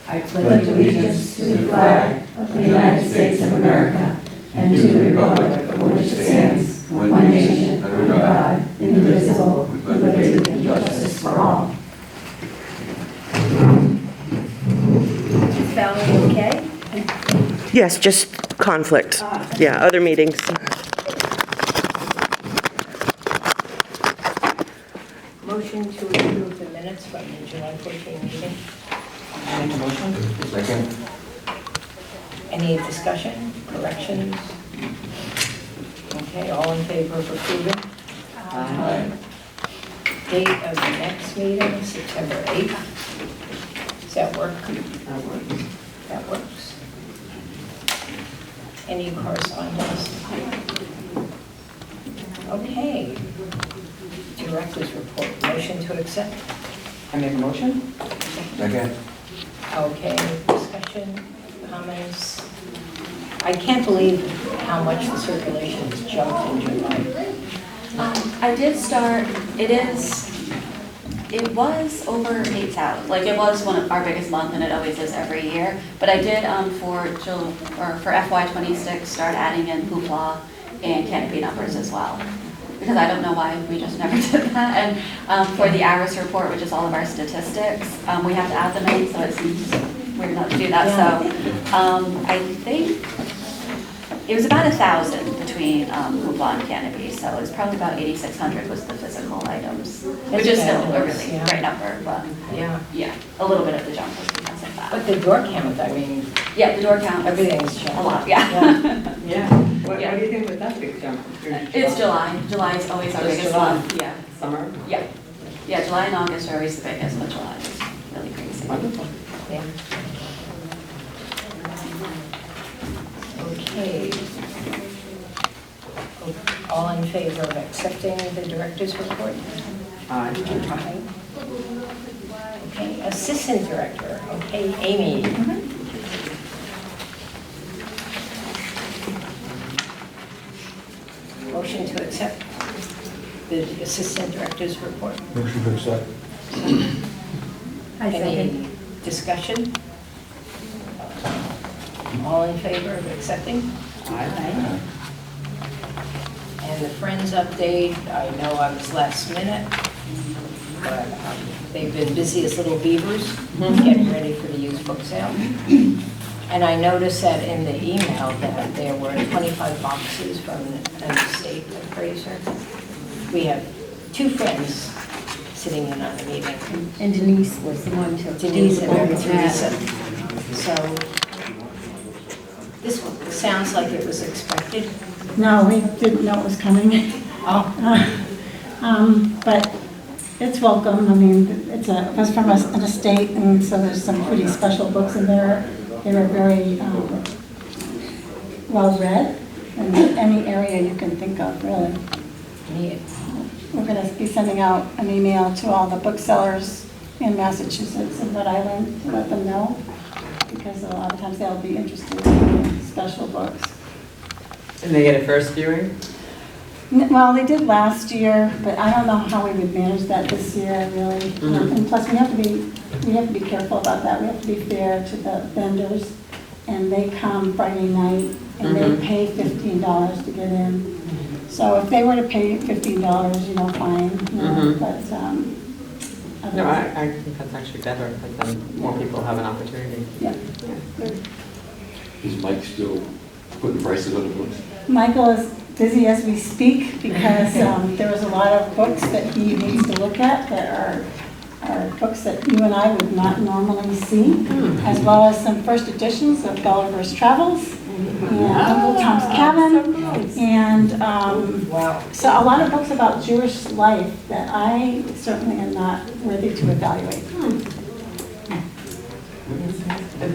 I pledge allegiance to the flag of the United States of America and to the republic for which it stands, one nation, under God, indivisible, with liberty and justice for all. Is Valerie okay? Yes, just conflict. Yeah, other meetings. Motion to approve the minutes from the July 14 meeting. Make a motion. Second. Any discussion, corrections? Okay, all in favor of approving? Aye. Date of the next meeting, September 8th. Does that work? That works. That works. Any correspondence? Okay. Director's report, motion to accept. I make a motion. Second. Okay, discussion, comments? I can't believe how much the circulation has jumped in July. I did start, it was over 8,000, like it was one of our biggest month and it always is every year. But I did for FY26 start adding in hoopla and canopy numbers as well. Because I don't know why we just never did that. And for the ARIS report, which is all of our statistics, we have to add them in, so it seems weird not to do that. So I think it was about 1,000 between hoopla and canopy, so it was probably about 8,600 was the physical items, which is still a really great number, but yeah, a little bit of the jump was because of that. But the door count, I mean, Yeah, the door count, everything's jumped. a lot, yeah. Yeah. What do you think with that big jump? It's July. July is always our Just biggest July. month, yeah. Summer? Yeah, yeah, July and August are always the biggest, but July is really crazy. Wonderful. Yeah. Okay. All in favor of accepting the director's report? Aye. Aye. Okay, assistant director, okay, Amy. Motion to accept the assistant director's report. Motion to accept. Any discussion? All in favor of accepting? Aye. And the Friends update, I know I was last minute, but they've been busy as little beavers, getting ready for the used book sale. And I noticed that in the email that there were 25 boxes from an estate appraiser. We have two friends sitting in on the meeting. And Denise was the one to. Denise and over Teresa. that. So this sounds like it was expected. No, we didn't know it was coming. Oh, But it's welcome. I mean, it was from an estate, and so there's some pretty special books in there. They were very well read in any area you can think of, really. neat. We're going to be sending out an email to all the booksellers in Massachusetts and Rhode Island to let them know, because a lot of times they'll be interested in special books. And they get a first viewing? Well, they did last year, but I don't know how we would manage that this year, really. And plus, we have to be careful about that. We have to be fair to the vendors, and they come Friday night, and they pay $15 to get in. So if they were to pay $15, fine. But No, I think that's actually better, because then more people have an opportunity. yeah. Is Mike still putting prices on the books? Michael is busy as we speak, because there was a lot of books that he needs to look at that are books that you and I would not normally see, as well as some first editions of Gulliver's Travels and Uncle Tom's Cabin, and Wow. so a lot of books about Jewish life that I certainly am not worthy to evaluate.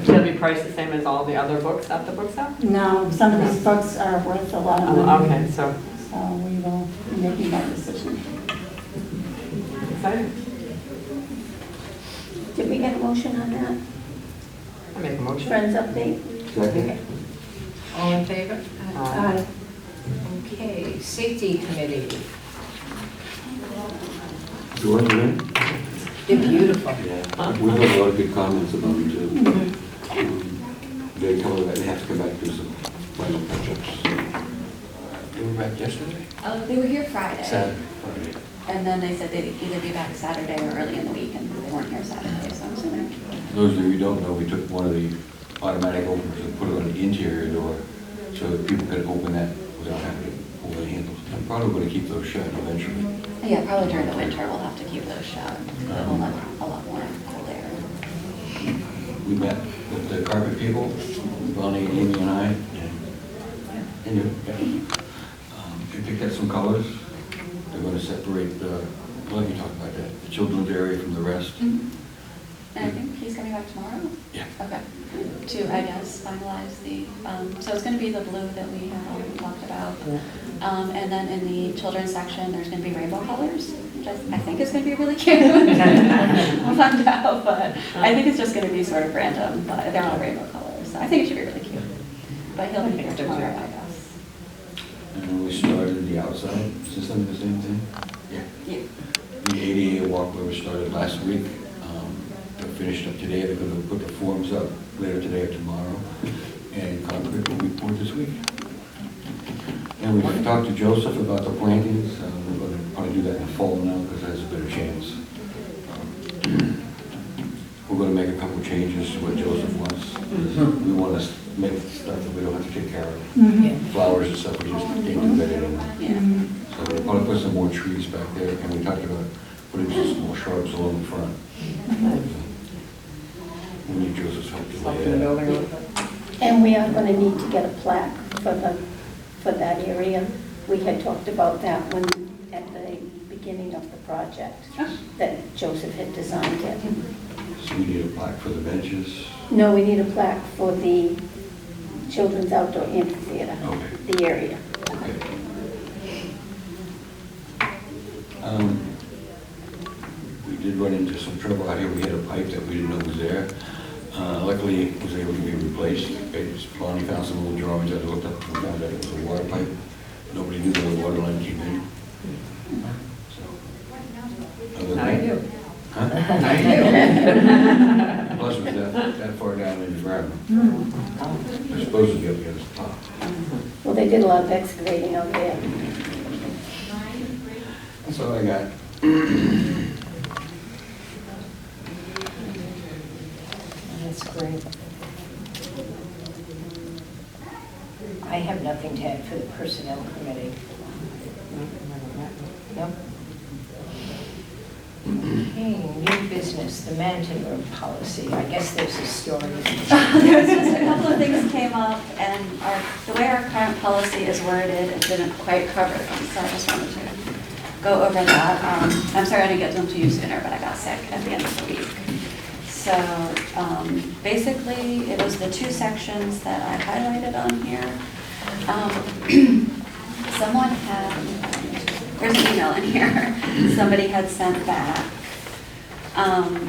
They'll be priced the same as all the other books at the book sale? No, some of these books are worth a lot of money. Okay, so So we will be making that decision. exciting. Did we get a motion on that? I make a motion. Friends update? Second. All in favor? Aye. Okay, safety committee. George, man? They're beautiful. Yeah. We've got a lot of good comments about them too. They come back, they have to come back and do some final touch-ups. They were back yesterday? They were here Friday. Friday. And then they said they'd either be back Saturday or early in the week, and they weren't here Saturday, so I'm assuming. For those of you who don't know, we took one of the automatic openers and put it on the interior door so that people could open that without having to pull the handles. I'm probably going to keep those shut eventually. Yeah, probably during the winter, we'll have to keep those shut. We'll let a lot more cold air. We met with the carpet people, Bonnie, Amy, and I, and you. They picked out some colors. They're going to separate the, well, you talk about that, the children's area from the rest. And I think he's coming back tomorrow? Yeah. Okay. To, I guess, finalize the, so it's going to be the blue that we have already talked about. And then in the children's section, there's going to be rainbow colors, which I think is going to be really cute. We'll find out, but I think it's just going to be sort of random, but they're all rainbow colors. So I think it should be really cute. But he'll be here tomorrow, I guess. And we started the outside system, the same thing? Yeah. Yeah. The ADA walkway was started last week. They're finished up today. They're going to put the forms up later today or tomorrow. And concrete will be poured this week. And we've talked to Joseph about the plantings. We're going to probably do that in the fall now because there's a better chance. We're going to make a couple changes to what Joseph wants. We want to make stuff that we don't have to take care of. Flowers and stuff, we just can't do that anymore. Yeah. So we'll probably put some more trees back there, and we talked about putting some small shrubs along the front. We need Joseph's help to Up lay in the that. building a little bit. And we are going to need to get a plaque for that area. We had talked about that when, at the beginning of the project, that Joseph had designed it. So we need a plaque for the benches. No, we need a plaque for the children's outdoor amphitheater, Okay. the area. Okay. We did run into some trouble out here. We had a pipe that we didn't know was there. Luckily, it was able to be replaced. Lonnie found some old drawings that I looked up and found that it was a water pipe. Nobody knew where the water line came in. So, other than Now you that- do. Huh? Now you do. Plus, it was that far down in the ground. They're supposed to be up here at the top. Well, they did a lot of excavating out there. That's all I got. That's great. I have nothing to add for the Personnel Committee. Nope. Okay, new business, the Manton Road policy. I guess there's a story. There's just a couple of things came up, and the way our current policy is worded, it didn't quite cover them, so I just wanted to go over that. I'm sorry I didn't get them to you sooner, but I got sick at the end of the week. So basically, it was the two sections that I highlighted on here. Someone had, there's an email in here, somebody had sent back.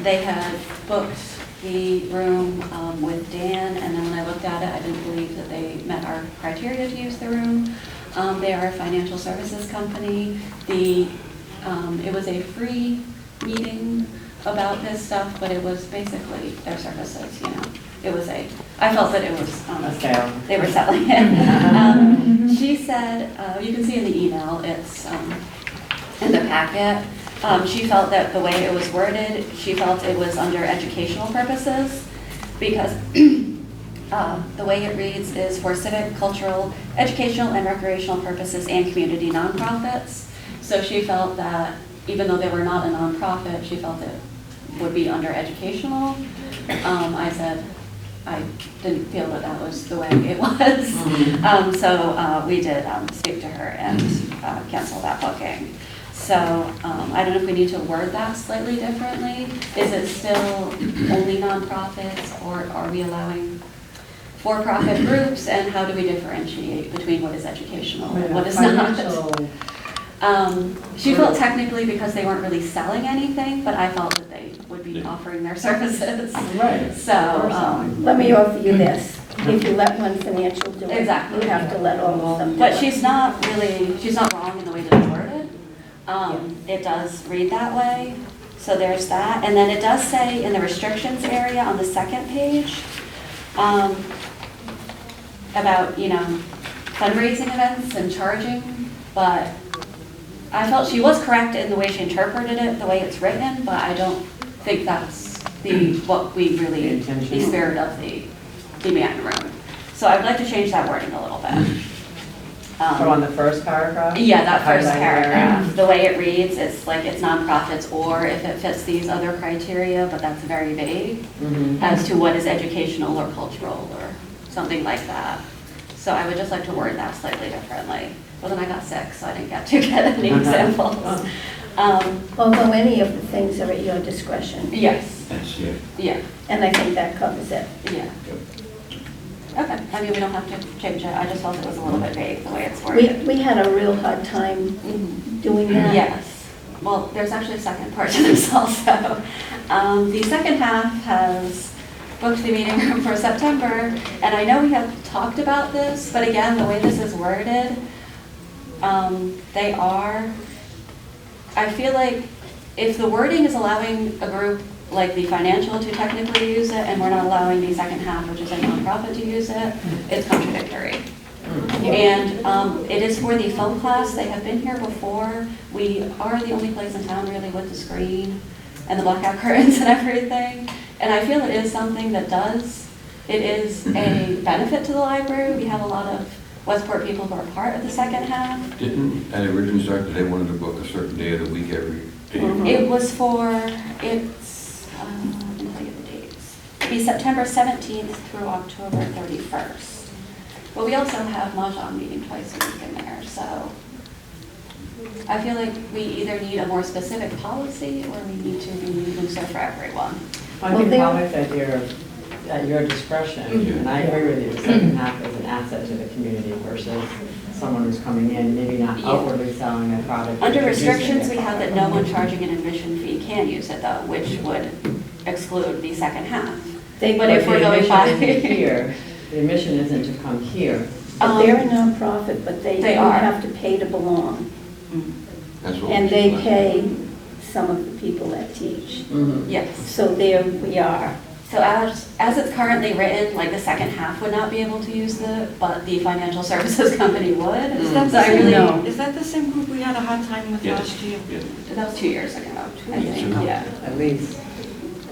They had booked the room with Dan, and then when I looked at it, I didn't believe that they met our criteria to use the room. They are a financial services company. It was a free meeting about this stuff, but it was basically their services, you know. I felt that it was, they were selling it. She said, you can see in the email, it's in the packet. She felt that the way it was worded, she felt it was under educational purposes because the way it reads is for civic, cultural, educational, and recreational purposes and community nonprofits. So she felt that even though they were not a nonprofit, she felt it would be under educational. I said, I didn't feel that that was the way it was. So we did speak to her and cancel that booking. So I don't know if we need to word that slightly differently. Is it still only nonprofits, or are we allowing for-profit groups, and how do we differentiate between what is educational and what is not? She felt technically because they weren't really selling anything, but I felt that they would be offering their services. Right. So, Let me offer you this. If you let one financial do it, Exactly. you have to let all of them do it. but she's not wrong in the way that it's worded. It does read that way, so there's that. And then it does say in the restrictions area on the second page, about, fundraising events and charging, but I felt she was correct in the way she interpreted it, the way it's written, but I don't think that's what we really, the spirit of the Manhattan Room. So I would like to change that wording a little bit. So on the first paragraph? Yeah, that first Highlight paragraph, the way it reads, it's like it's nonprofits or if it fits these other criteria, but that's very vague as to what is educational or cultural or something like that. So I would just like to word that slightly differently. Well, then I got sick, so I didn't get to get any examples. Although any of the things are at your discretion, Yes, That's it. yeah, and I think that covers it. yeah. Okay, I mean, we don't have to change it, I just felt it was a little bit vague the way it's We, worded. we had a real hard time Mhm. doing that. Yes, well, there's actually a second part to this also. The second half has booked the meeting room for September, and I know we have talked about this, but again, the way this is worded, I feel like if the wording is allowing a group like the financial to technically use it, and we're not allowing the second half, which is a nonprofit, to use it, it's contradictory. And it is for the film class. They have been here before. We are the only place in town really with the screen and the blackout curtains and everything. And I feel it is something that it is a benefit to the library. We have a lot of Westport people who are part of the second half. Didn't, at original start, they wanted to book a certain day of the week every day? It was let me tell you the dates. It'd be September 17th through October 31st. But we also have Mahjong meeting twice a week in there, so I feel like we either need a more specific policy or we need to be looser for everyone. I think probably the idea of at your discretion, and I agree with you, the second half is an asset to the community versus someone who's coming in, maybe not Yeah. outwardly selling a product. but Under introducing restrictions, it. we have that no one charging an admission fee can use it though, which would exclude the second half. They, But but if we're going by. The admission isn't here, the admission isn't to come here. they're a nonprofit, but they They do are. have to pay to belong. That's what And we they should- pay some of the people that teach. Yes. So there we are. So as it's currently written, like the second half would not be able to use but the financial services company would. Is that So I the really, No. Is that the same group we had a hard time with Yes, last year? yes. that was 2 years ago, I years think, ago. yeah. At least.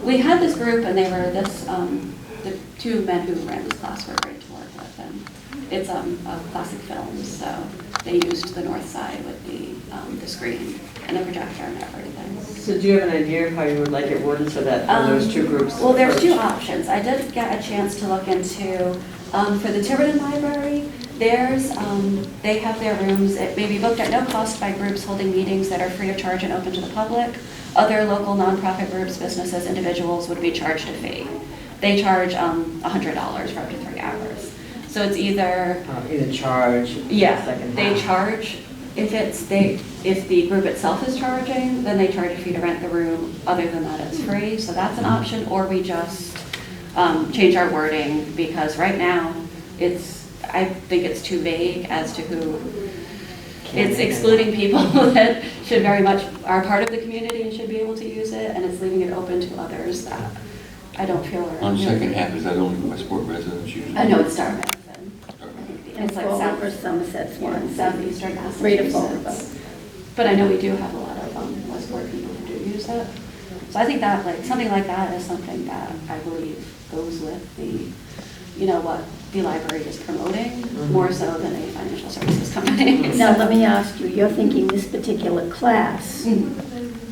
We had this group and they were the two men who ran this class were great to work with. And it's a classic film, so they used the north side with the screen and the projector and everything. So do you have an idea of how you would like it worded so that those two groups? Well, there's two approach? options. I did get a chance to look into, for the Tiverton Library, they have their rooms, it may be booked at no cost by groups holding meetings that are free of charge and open to the public. Other local nonprofit groups, businesses, individuals would be charged a fee. They charge $100 for up to 3 hours. So it's either, Either charge. yeah, second they half. charge, if the group itself is charging, then they charge a fee to rent the room. Other than that, it's free, so that's an option. Or we just change our wording, because right now, I think it's too vague as to who, it's excluding people that should very much, are part of the community and should be able to use it, and it's leaving it open to others that I don't feel are. On second half, is that only Westport residents usually? I know it's Dartmouth. And It's like Fall south. River, Somerset's one. Southeastern Right to Fall Massachusetts. But I know we do have a lot of Westport people who do use it. So I think that, like, something like that is something that I believe goes with what the library is promoting, more so than a financial services company. Now, let me ask you, you're thinking this particular class,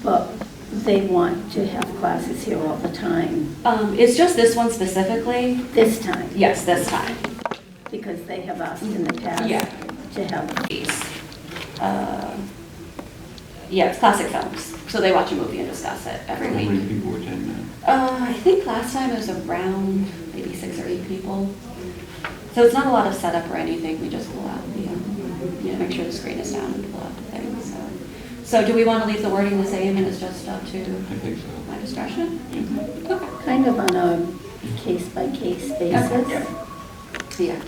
but they want to have classes here all the time, It's just this one specifically. this time, Yes, this time. because they have asked in the past Yeah. to have. Yeah, it's classic films. So they watch a movie and discuss it every How week. many people attend that? I think last time it was around maybe 6 or 8 people. So it's not a lot of setup or anything, we just pull out make sure the screen is down and pull out the things, so. So do we want to leave the wording the same and it's just up to I think so. my discretion? Okay. Kind of on a case-by-case basis. Yeah.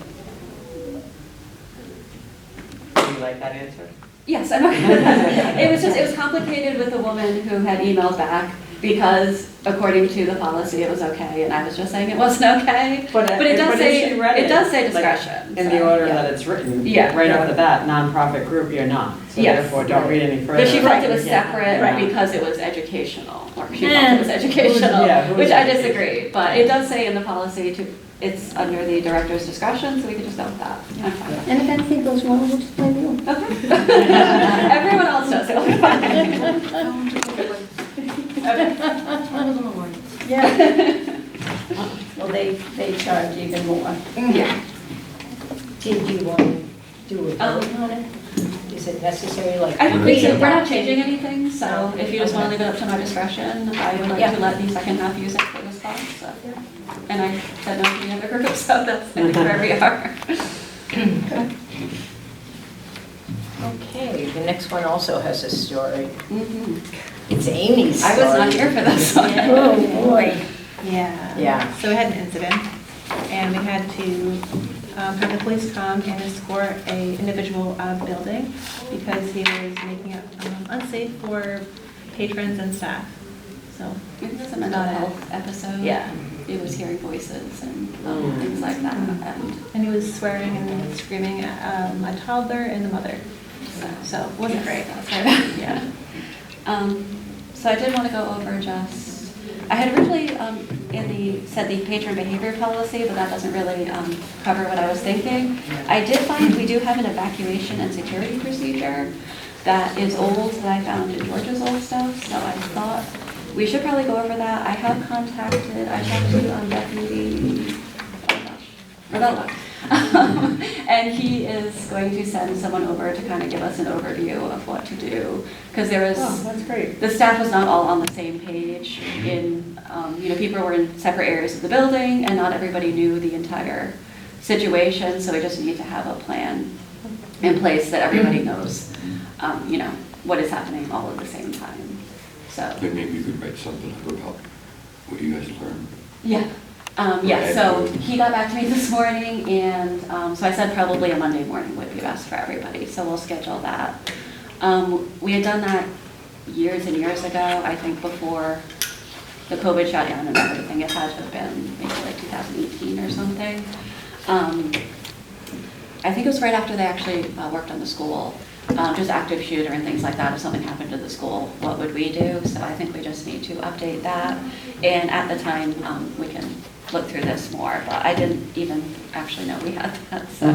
Do you like that answer? Yes, it was complicated with a woman who had emailed back because according to the policy, it was okay, and I was just saying it wasn't okay. But it does if say, she read it does say like, discretion. in so, the order yeah. that it's written. Yeah. Right off the bat, nonprofit group, you're not. So Yes. therefore, don't read any further. But she felt it was Yeah. separate Yeah. because it was educational, or she felt it was educational, Yeah, who's which I educational? disagree. But it does say in the policy it's under the director's discretion, so we can just go with that. I'm fine with And if anything goes wrong, we'll just blame you. it. Okay. Everyone else does it. Okay. Yeah. Well, they charge even more. Yeah. Did you want to do a vote Um, on it? Is it necessary, like? I don't We're think so. not We're not changing anything, so if you just want to leave it up to my discretion, I would like Yeah. to let the second half use it for this class, so. And I said no to the other group, so that's, I think, where we are. Okay, the next one also has a story. Mhm. It's Amy's I story. was not here for this one. Oh, boy. Yeah. Yeah. So we had an incident, and we had to have the police come and escort a individual out of the building because he was making it unsafe for patrons and staff. So, It was a mental Not it. health episode. Yeah. It was hearing voices and things like that, and he was swearing and screaming at a toddler and the mother. So it wasn't great. That's right. Yeah. So I did want to go over I had originally said the patron behavior policy, but that doesn't really cover what I was thinking. I did find we do have an evacuation and security procedure that is old, that I found in George's old stuff, so I thought we should probably go over that. I have contacted, I talked to Deputy, Rebella. And he is going to send someone over to kind of give us an overview of what to do. Because there was, Oh, that's great. the staff was not all on the same page people were in separate areas of the building and not everybody knew the entire situation. So we just need to have a plan in place that everybody knows, what is happening all at the same time. So. Then maybe you could write something about what you guys learned. Yeah. So he got back to me this morning, and so I said probably a Monday morning would be best for everybody, so we'll schedule that. We had done that years and years ago, I think before the COVID shutdown and everything. It had to have been maybe like 2018 or something. I think it was right after they actually worked on the school, just active shooter and things like that. If something happened to the school, what would we do? So I think we just need to update that. And at the time, we can look through this more, but I didn't even actually know we had that. So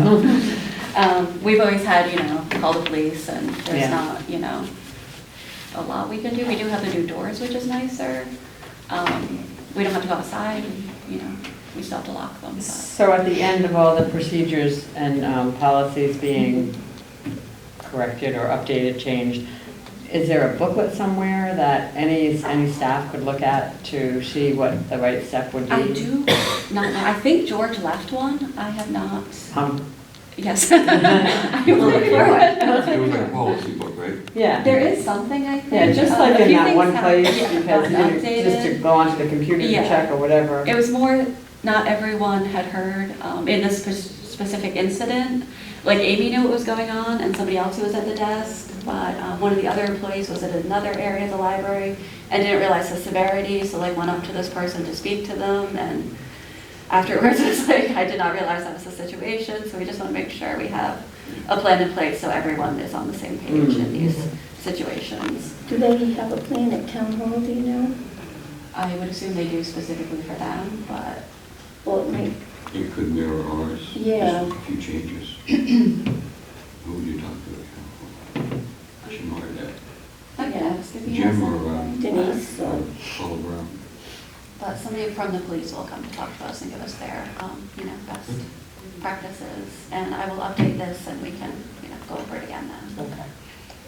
we've always had, call the police, and there's not, a lot we can do. We do have the new doors, which is nicer. We don't have to go outside, we still have to lock them. But. So at the end of all the procedures and policies being corrected or updated, changed, is there a booklet somewhere that any staff could look at to see what the right step would be? I do not know. I think George left one. I have not. Yes. I will look for it. It was like a policy book, right? Yeah. There is something, I think. Yeah, just A like in few that things one have- place, yeah, because gotten just to updated. go onto the computer to Yeah. check or whatever. It was more, not everyone had heard in this specific incident. Like Amy knew what was going on and somebody else who was at the desk, but one of the other employees was at another area of the library and didn't realize the severity, so went up to this person to speak to them, and afterwards it was I did not realize that was the situation, so we just want to make sure we have a plan in place so everyone is on the same page in these situations. Do they have a plan at town hall, do you know? I would assume they do specifically for them, but Or it might, It could mirror ours. Yeah. Just a few changes. Who would you talk to? I should know that. I can ask if he has Jim or anything. Denise, Paul Brown. But somebody from the police will come to talk to us and give us their, best practices. And I will update this and we can, go over it again then. Okay.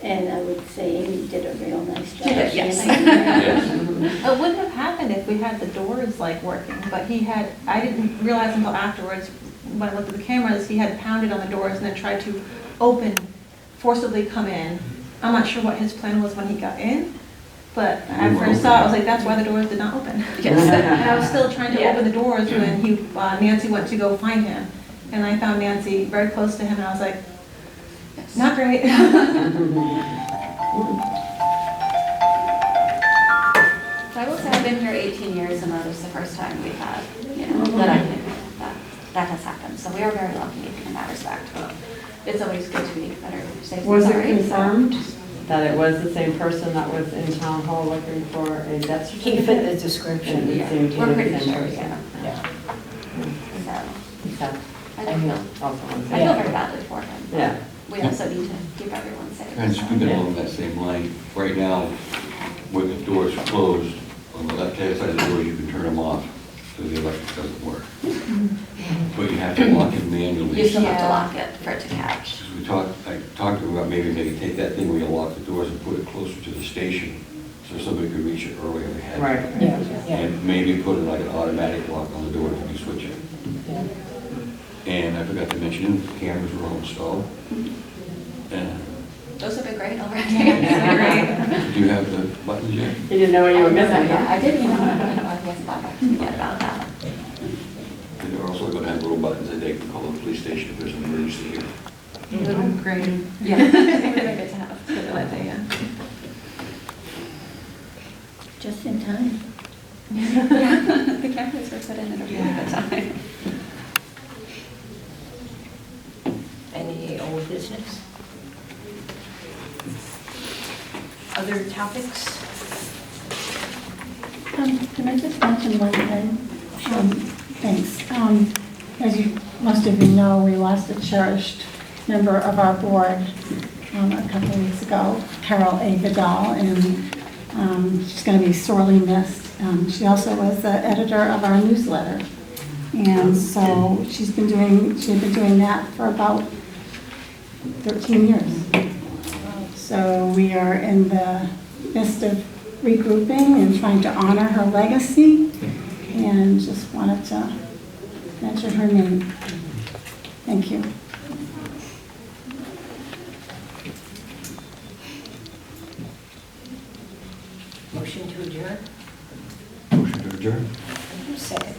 and I would say Amy did a real nice job. She did, yes. It wouldn't have happened if we had the doors working, but I didn't realize until afterwards, when I looked at the cameras, he had pounded on the doors and then tried to forcibly come in. I'm not sure what his plan was when he got in, but I first saw it, I was like, that's why the doors did not open. Yes. And I was still trying to Yeah. open the doors when Nancy went to go find him. And I found Nancy very close to him, and I was like, Yes. not great. So I will say I've been here 18 years, and that is the first time we've had, that I think that has happened. So we are very lucky in that respect. But it's always good to be better safe than Was it sorry. confirmed that it was the same person that was in town hall looking for a death He certificate? fit the description. It seemed to We're be the pretty same sure, person. yeah. Yeah. So Is that I don't feel, also I unsafe? feel very badly for him. but Yeah. We also need to keep everyone safe. And so. speaking along that same line, right now, when the doors are closed, on the left-hand side of the door, you can turn them off, so the electric doesn't work. But you have to lock it manually. You still have to Yeah. lock it for it to catch. I talked to them about maybe they could take that thing where you lock the doors and put it closer to the station, so somebody could reach it earlier if they had. Right. Yeah, yeah. And maybe put like an automatic lock on the door if you switch it. Yeah. And I forgot to mention, the cameras were all installed. And Those have been great already. do you have the buttons yet? You didn't know what you were missing, Yeah, huh? I did email him, but he hasn't got back to me yet about that. And they're also going to have little buttons that they can call the police station if there's an emergency here. Great. Yeah. Really good to have. Good idea. Just in time. The cameras were put in at a really good time. Any old business? Other topics? Can I just mention one thing? Thanks. As you, most of you know, we lost a cherished member of our board a couple of weeks ago, Carol A. Vidal, and she's going to be sorely missed. She also was the editor of our newsletter. And so she had been doing that for about 13 years. So we are in the midst of regrouping and trying to honor her legacy, and just wanted to mention her name. Thank you. Motion to adjourn? Motion to adjourn. Second.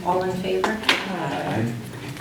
All in favor? Aye.